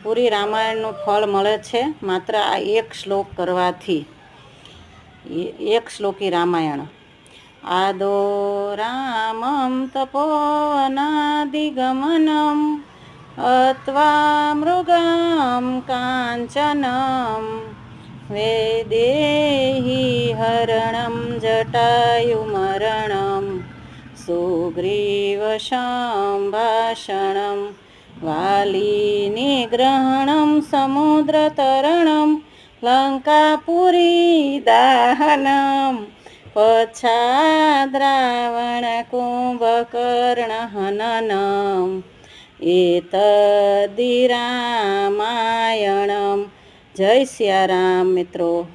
પૂરી રામાયણનું ફળ મળે છે માત્ર આ એક શ્લોક કરવાથી. એક શ્લોકી રામાયણ. આદો રામં તપોવનાદિગમનમ અત્વા મૃગમ કાંચનમ વૈદેહી હરણમ જટાયુમરણમ સુગ્રીવ સંભાષણમ વાલીનિગ્રહણમ સમુદ્રતરણમ લંકાપુરી દાહનમ પચ્છાદ રાવણ કુંભકર્ણ હનનમ એતદ્ધિ રામાયણમ. જય સિયારામ મિત્રો.